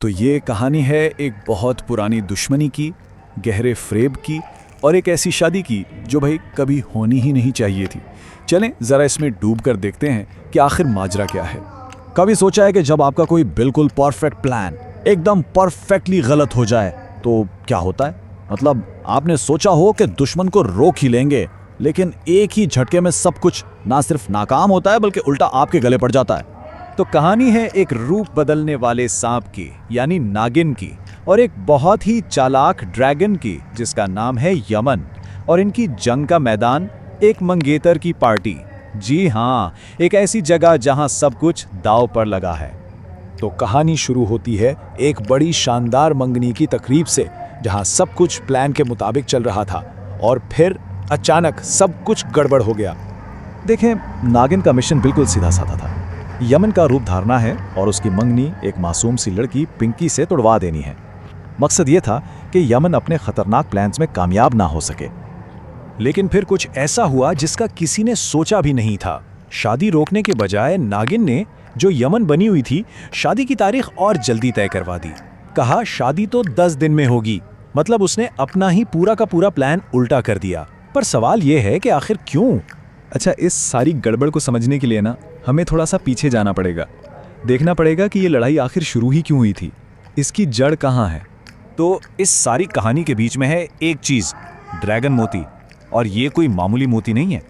तो ये कहानी है एक बहुत पुरानी दुश्मनी की, गहरे फ्रेब की और एक ऐसी शादी की जो भाई कभी होनी ही नहीं चाहिए थी। चलें ज़रा इसमें डूब कर देखते हैं कि आखिर माजरा क्या है। कभी सोचा है कि जब आपका कोई बिल्कुल परफेक्ट प्लान एकदम परफेक्टली गलत हो जाए तो क्या होता है? मतलब आपने सोचा हो कि दुश्मन को रोक ही लेंगे, लेकिन एक ही झटके में सब कुछ ना सिर्फ नाकाम होता है बल्कि उल्टा आपके गले पड़ जाता है। तो कहानी है एक रूप बदलने वाले सांप की यानी नागिन की और एक बहुत ही चालाक ड्रैगन की जिसका नाम है यमन, और इनकी जंग का मैदान एक मंगेतर की पार्टी। जी हाँ, एक ऐसी जगह जहां सब कुछ दांव पर लगा है। तो कहानी शुरू होती है एक बड़ी शानदार मंगनी की तकरीब से जहां सब कुछ प्लान के मुताबिक चल रहा था और फिर अचानक सब कुछ गड़बड़ हो गया। देखें, नागिन का मिशन बिल्कुल सीधा साधा था। यमन का रूप धारना है और उसकी मंगनी एक मासूम सी लड़की पिंकी से तुड़वा देनी है। मकसद ये था कि यमन अपने खतरनाक प्लान्स में कामयाब ना हो सके। लेकिन फिर कुछ ऐसा हुआ जिसका किसी ने सोचा भी नहीं था। शादी रोकने के बजाय नागिन ने, जो यमन बनी हुई थी, शादी की तारीख और जल्दी तय करवा दी। कहा शादी तो 10 दिन में होगी। मतलब उसने अपना ही पूरा का पूरा प्लान उल्टा कर दिया। पर सवाल यह है कि आखिर क्यों? अच्छा, इस सारी गड़बड़ को समझने के लिए ना हमें थोड़ा सा पीछे जाना पड़ेगा। देखना पड़ेगा कि ये लड़ाई आखिर शुरू ही क्यों हुई थी, इसकी जड़ कहाँ है। तो इस सारी कहानी के बीच में है एक चीज़, ड्रैगन मोती। और ये कोई मामूली मोती नहीं है,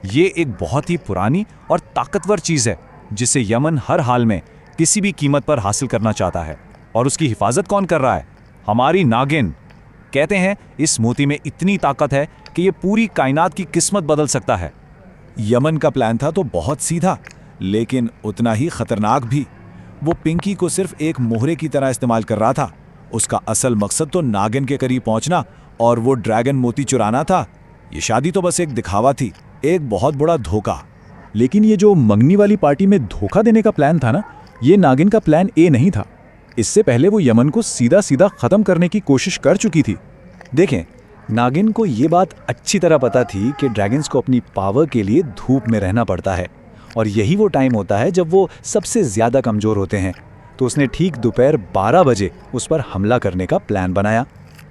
ये एक बहुत ही पुरानी और ताकतवर चीज़ है जिसे यमन हर हाल में किसी भी कीमत पर हासिल करना चाहता है। और उसकी हिफाजत कौन कर रहा है? हमारी नागिन। कहते हैं इस मोती में इतनी ताकत है कि ये पूरी कायनात की किस्मत बदल सकता है। यमन का प्लान था तो बहुत सीधा, लेकिन उतना ही खतरनाक भी। वो पिंकी को सिर्फ एक मोहरे की तरह इस्तेमाल कर रहा था। उसका असल मकसद तो नागिन के करीब पहुंचना और वो ड्रैगन मोती चुराना था। ये शादी तो बस एक दिखावा थी, एक बहुत बड़ा धोखा। लेकिन ये जो मंगनी वाली पार्टी में धोखा देने का प्लान था ना, ये नागिन का प्लान ए नहीं था। इससे पहले वो यमन को सीधा सीधा खत्म करने की कोशिश कर चुकी थी। देखें, नागिन को ये बात अच्छी तरह पता थी कि ड्रैगन्स को अपनी पावर के लिए धूप में रहना पड़ता है और यही वो टाइम होता है जब वो सबसे ज़्यादा कमज़ोर होते हैं। तो उसने ठीक दोपहर 12 बजे उस पर हमला करने का प्लान बनाया।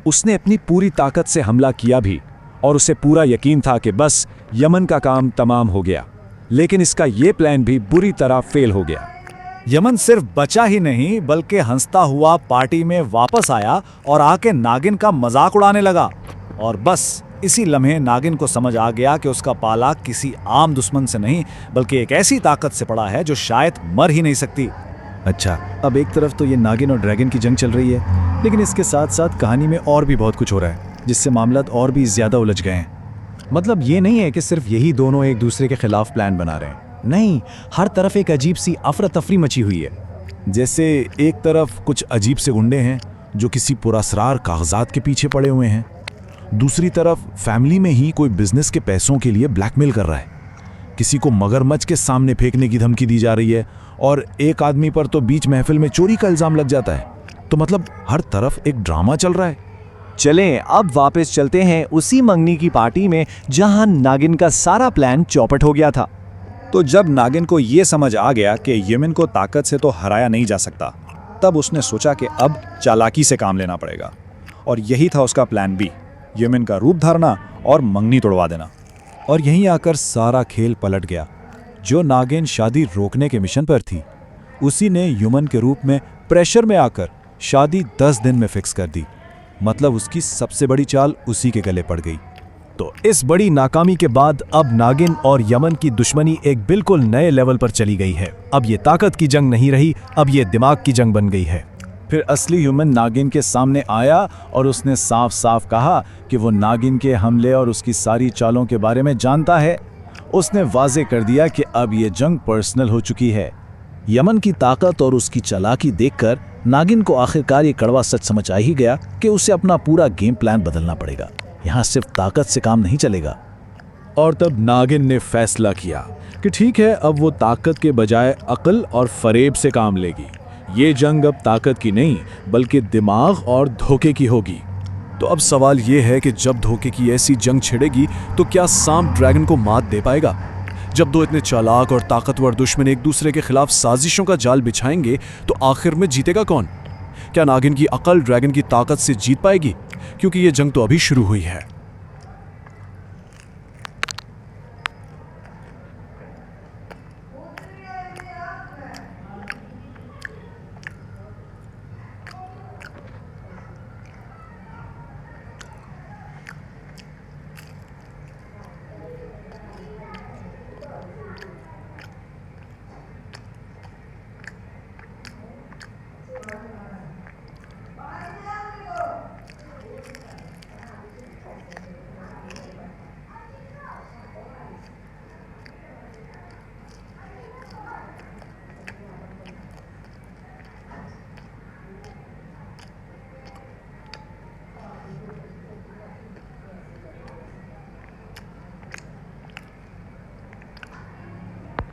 उसने अपनी पूरी ताकत से हमला किया भी और उसे पूरा यकीन था कि बस यमन का काम तमाम हो गया। लेकिन इसका ये प्लान भी बुरी तरह फेल हो गया। यमन सिर्फ बचा ही नहीं बल्कि हंसता हुआ पार्टी में वापस आया और आके नागिन का मजाक उड़ाने लगा। और बस इसी लम्हे नागिन को समझ आ गया कि उसका पाला किसी आम दुश्मन से नहीं बल्कि एक ऐसी ताकत से पड़ा है जो शायद मर ही नहीं सकती। अच्छा, अब एक तरफ तो ये नागिन और ड्रैगन की जंग चल रही है, लेकिन इसके साथ साथ कहानी में और भी बहुत कुछ हो रहा है जिससे मामलात और भी ज़्यादा उलझ गए हैं। मतलब ये नहीं है कि सिर्फ यही दोनों एक दूसरे के खिलाफ प्लान बना रहे हैं, नहीं, हर तरफ एक अजीब सी अफरा तफरी मची हुई है। जैसे एक तरफ कुछ अजीब से गुंडे हैं जो किसी पुरअसरार कागजात के पीछे पड़े हुए हैं, दूसरी तरफ फैमिली में ही कोई बिजनेस के पैसों के लिए ब्लैकमेल कर रहा है, किसी को मगरमच्छ के सामने फेंकने की धमकी दी जा रही है और एक आदमी पर तो बीच महफिल में चोरी का इल्जाम लग जाता है। तो मतलब हर तरफ एक ड्रामा चल रहा है। चलें अब वापस चलते हैं उसी मंगनी की पार्टी में जहां नागिन का सारा प्लान चौपट हो गया था। तो जब नागिन को ये समझ आ गया कि यमन को ताकत से तो हराया नहीं जा सकता, तब उसने सोचा कि अब चालाकी से काम लेना पड़ेगा। और यही था उसका प्लान बी, यमन का रूप धारना और मंगनी तोड़वा देना। और यहीं आकर सारा खेल पलट गया। जो नागिन शादी रोकने के मिशन पर थी, उसी ने यमन के रूप में प्रेशर में आकर शादी 10 दिन में फिक्स कर दी। मतलब उसकी सबसे बड़ी चाल उसी के गले पड़ गई। तो इस बड़ी नाकामी के बाद अब नागिन और यमन की दुश्मनी एक बिल्कुल नए लेवल पर चली गई है। अब ये ताकत की जंग नहीं रही, अब ये दिमाग की जंग बन गई है। फिर असली ह्यूमन नागिन के सामने आया और उसने साफ साफ कहा कि वो नागिन के हमले और उसकी सारी चालों के बारे में जानता है। उसने वाजे कर दिया कि अब ये जंग पर्सनल हो चुकी है। यमन की ताकत और उसकी चालाकी देखकर नागिन को आखिरकार ये कड़वा सच समझ आ ही गया कि उसे अपना पूरा गेम प्लान बदलना पड़ेगा। यहाँ सिर्फ ताकत से काम नहीं चलेगा। और तब नागिन ने फैसला किया कि ठीक है, अब वो ताकत के बजाय अक्ल और फरेब से काम लेगी। ये जंग अब ताकत की नहीं बल्कि दिमाग और धोखे की होगी। तो अब सवाल ये है कि जब धोखे की ऐसी जंग छिड़ेगी तो क्या सांप ड्रैगन को मात दे पाएगा? जब दो इतने चालाक और ताकतवर दुश्मन एक दूसरे के खिलाफ साजिशों का जाल बिछाएंगे तो आखिर में जीतेगा कौन? क्या नागिन की अकल ड्रैगन की ताकत से जीत पाएगी? क्योंकि ये जंग तो अभी शुरू हुई है।